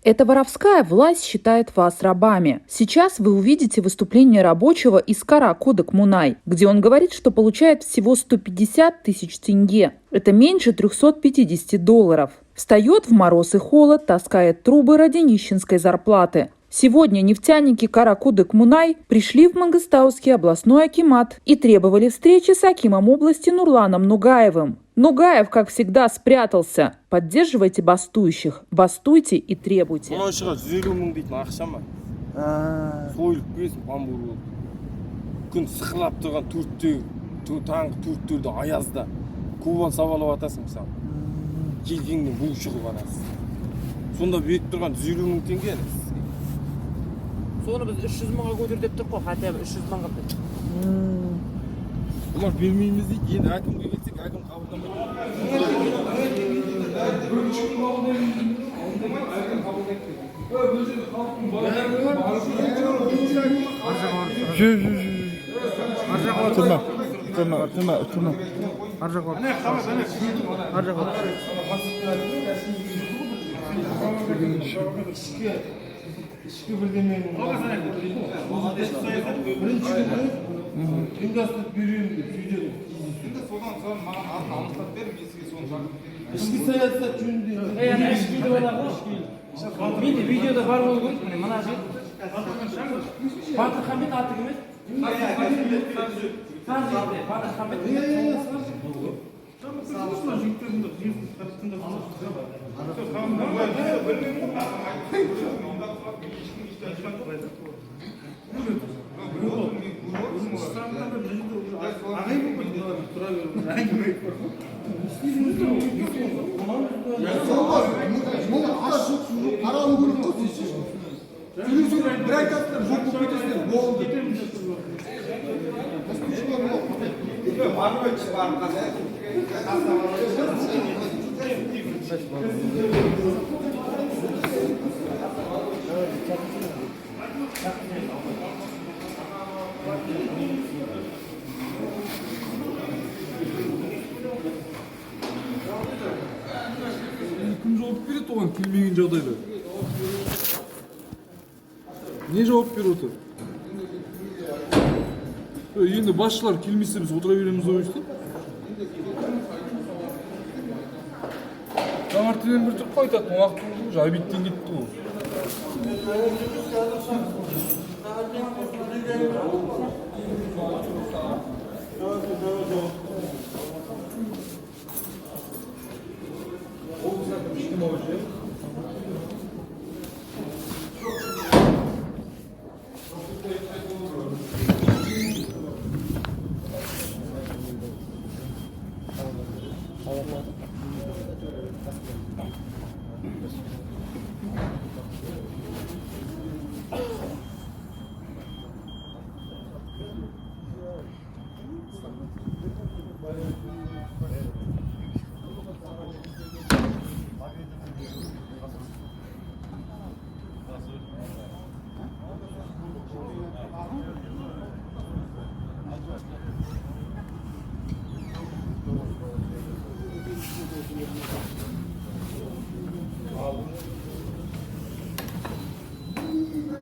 Эта воровская власть считает вас рабами. Сейчас вы увидите выступление рабочего из Кара-Кодек-Мунай, где он говорит, что получает всего 150 тысяч тенге. Это меньше $350. Встает в мороз и холод, таскает трубы ради нищенской зарплаты. Сегодня нефтяники Кара-Кодек-Мунай пришли в Мангыстауский областной акимат и требовали встречи с акимом области Нурланом Нугаевым. Нугаев, как всегда, спрятался. Поддерживайте бастующих. Бастуйте и требуйте. Соны біз 300 мыңға көтер деп тұр ғой, хотя бы 300 мыңға. Бұлар бермейміз дейді, енді әкімге келсек, әкім қабылдамайды. İşki birdenmenin ұйымдастырып беруім деп сөйдеді. Содан соң маған анықтап беріп, есіге соны шақырып. Ішкі саясат жөнінде. Ішкиді олар ғой. Менде видеода бар болу керек, міне мына жер. Батыр Хамет аты кім еді? Батыр Хамет. Кім жауап береді оған келмеген жағдайда? Не жауап беріп отыр? Енді басшылар келмесе біз отыра береміз ғой işte. Таңертеңнен бір тұрып қайтатын уақыт болды ғой, Жабиттен кетті ғой.